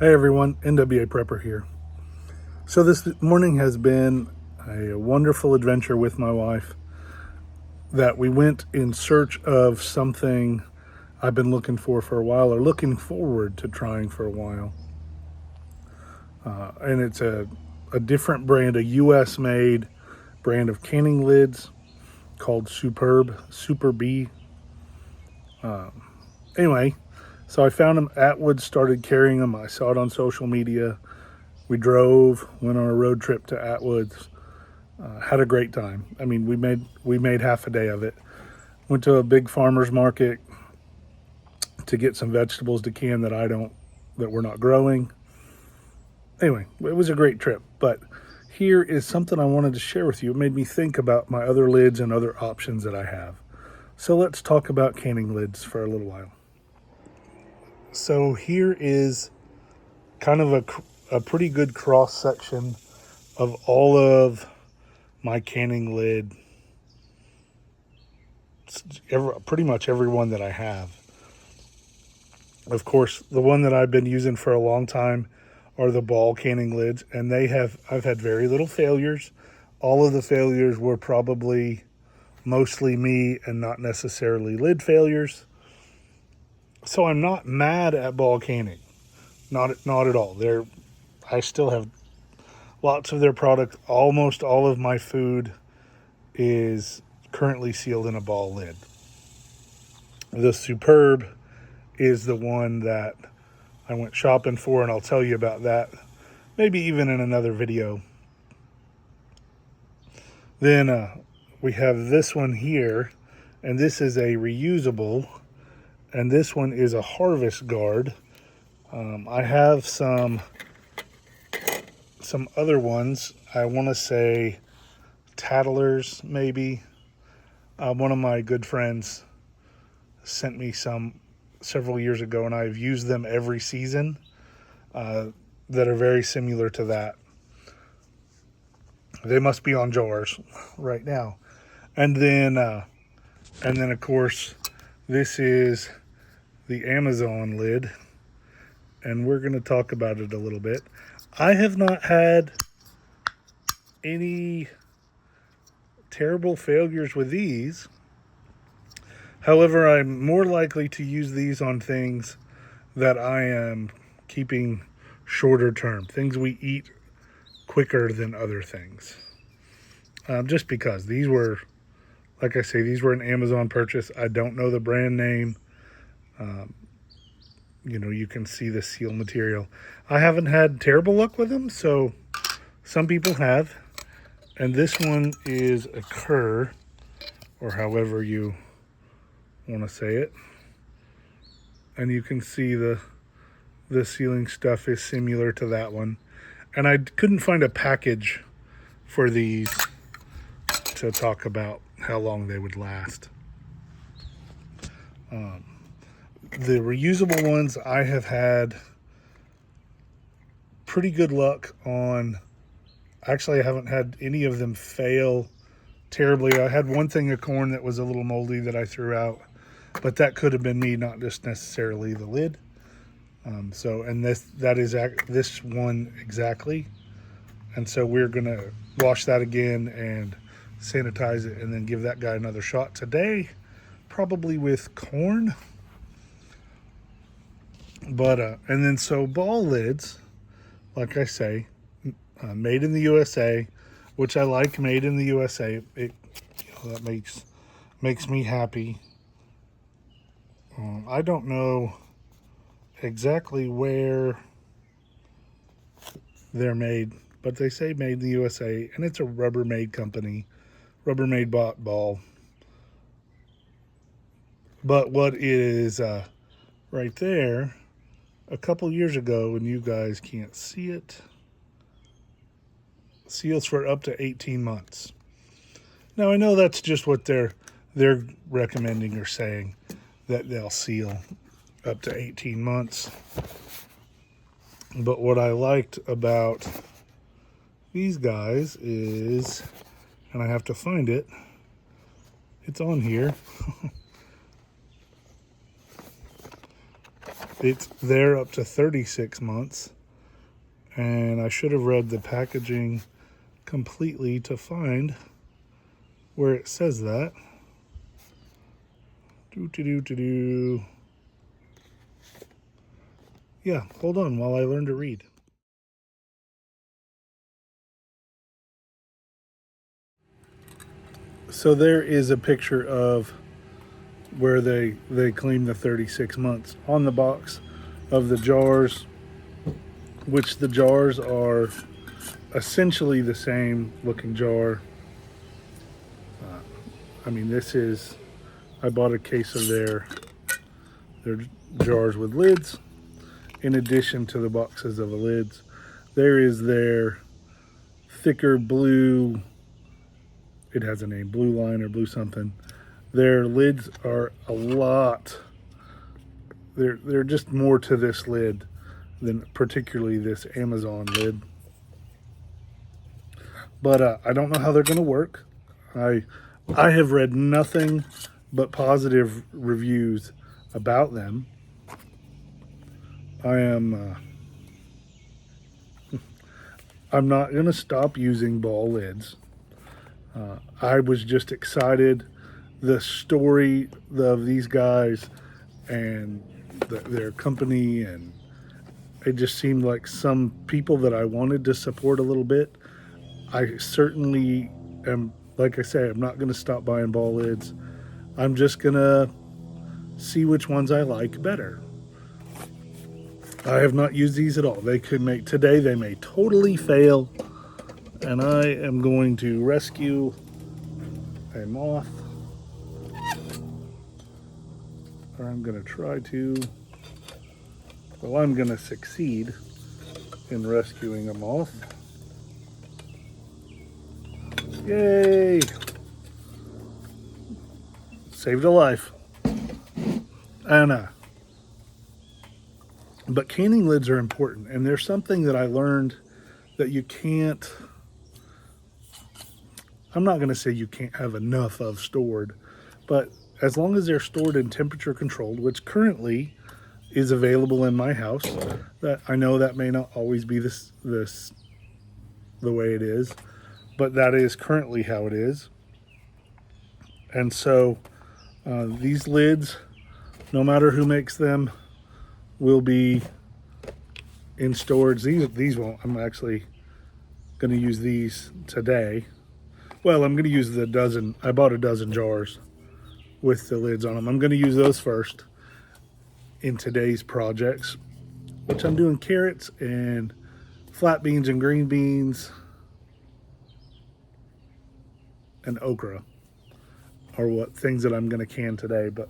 Hey everyone, NWA Prepper here. So this morning has been a wonderful adventure with my wife that we went in search of something I've been looking for a while, or looking forward to trying for a while. And it's a different brand, a US made brand of canning lids called Superb, Super B. Anyway, so I found them. Atwood started carrying them. I saw it on social media. We drove, went on a road trip to Atwoods. Had a great time. I mean, we made half a day of it. Went to a big farmer's market to get some vegetables to can that we're not growing. Anyway, it was a great trip. But here is something I wanted to share with you. It made me think about my other lids and other options that I have. So let's talk about canning lids for a little while. So here is kind of a pretty good cross section of all of my canning lid, pretty much every one that I have. Of course, the one that I've been using for a long time are the ball canning lids, and I've had very little failures. All of the failures were probably mostly me and not necessarily lid failures. So I'm not mad at ball canning. Not at all. I still have lots of their product. Almost all of my food is currently sealed in a ball lid. The Superb is the one that I went shopping for, and I'll tell you about that maybe even in another video. Then we have this one here, and this is a reusable, and this one is a harvest guard. I have some other ones. I want to say Tattlers, maybe. One of my good friends sent me some several years ago, and I've used them every season, that are very similar to that. They must be on jars right now. And then of course, this is the Amazon lid, and we're going to talk about it a little bit. I have not had any terrible failures with these. However, I'm more likely to use these on things that I am keeping shorter term, things we eat quicker than other things. Just because these were, like I say, these were an Amazon purchase. I don't know the brand name. You can see the seal material. I haven't had terrible luck with them, so some people have. And this one is a Kerr, or however you want to say it. And you can see the sealing stuff is similar to that one. And I couldn't find a package for these to talk about how long they would last. The reusable ones, I have had pretty good luck on. Actually, I haven't had any of them fail terribly. I had one thing of corn that was a little moldy that I threw out, but that could have been me, not just necessarily the lid. And that is this one exactly. And so we're gonna wash that again and sanitize it, and then give that guy another shot today, probably with corn. But and then so ball lids, like I say, made in the USA, which I like. Made in the USA, that makes me happy. I don't know exactly where they're made, but they say made in the USA, and it's a Rubbermaid company, Rubbermaid ball. But what is right there, a couple years ago, and you guys can't see it, seals for up to 18 months. Now I know that's just what they're recommending or saying, that they'll seal up to 18 months. But what I liked about these guys is, and I have to find it, it's on here. It's there up to 36 months. And I should have read the packaging completely to find where it says that. Yeah, hold on while I learn to read. So there is a picture of where they claim the 36 months on the box of the jars, which the jars are essentially the same looking jar. I mean, I bought a case of their jars with lids in addition to the boxes of the lids. There is their thicker blue, it has a name, blue line or blue something. Their lids are a lot, they're just more to this lid than particularly this Amazon lid. But I don't know how they're going to work. I have read nothing but positive reviews about them. I'm not going to stop using ball lids. I was just excited. The story of these guys and their company, and it just seemed like some people that I wanted to support a little bit. I certainly am, like I say, I'm not going to stop buying ball lids. I'm just going to see which ones I like better. I have not used these at all. They may totally fail, and I am going to rescue a moth, or I'm going to try to. Well, I'm going to succeed in rescuing a moth. Yay! Saved a life. But canning lids are important, and there's something that I learned that you can't, I'm not going to say you can't have enough of stored, but as long as they're stored in temperature controlled, which currently is available in my house, that I know that may not always be this the way it is, but that is currently how it is. And so these lids, no matter who makes them, will be in storage. These won't. I'm actually going to use these today. Well, I'm going to use I bought a dozen jars with the lids on them. I'm going to use those first in today's projects, which I'm doing carrots and flat beans and green beans and okra are what things that I'm going to can today. But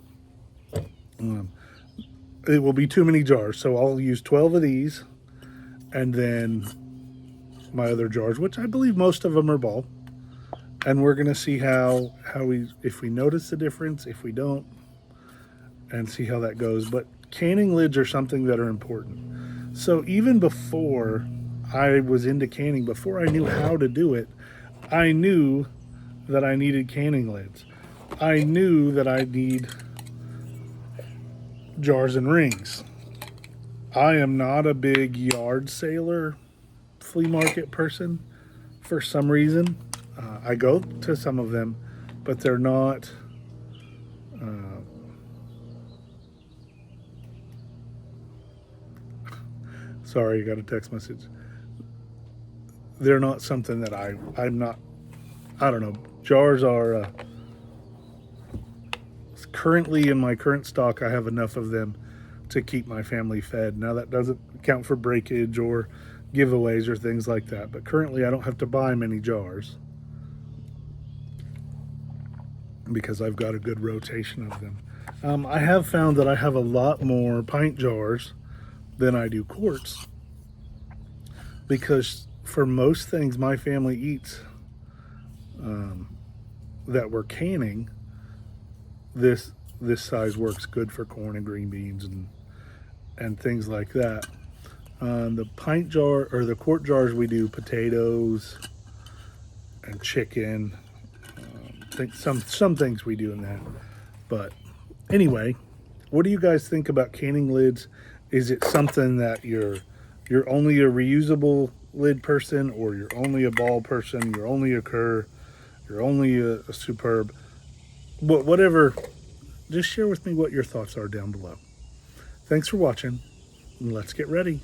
it will be too many jars, so I'll use 12 of these, and then my other jars, which I believe most of them are ball, and we're gonna see if we notice the difference, if we don't, and see how that goes. But canning lids are something that are important. So even before I was into canning, before I knew how to do it, I knew that I needed canning lids. I knew that I need jars and rings. I am not a big yard sailor, flea market person for some reason. I go to some of them, but they're not. Sorry, you got a text message. They're not something that I'm not. I don't know. Jars are currently in my current stock. I have enough of them to keep my family fed. Now that doesn't count for breakage or giveaways or things like that, but currently I don't have to buy many jars because I've got a good rotation of them. I have found that I have a lot more pint jars than I do quarts, because for most things my family eats that we're canning, this size works good for corn and green beans and things like that. The pint jar or the quart jars, we do potatoes and chicken. Some things we do in that. But anyway, what do you guys think about canning lids? Is it something that you're only a reusable lid person, or you're only a ball person, you're only a Kerr, you're only a Superb? Whatever, just share with me what your thoughts are down below. Thanks for watching, and let's get ready.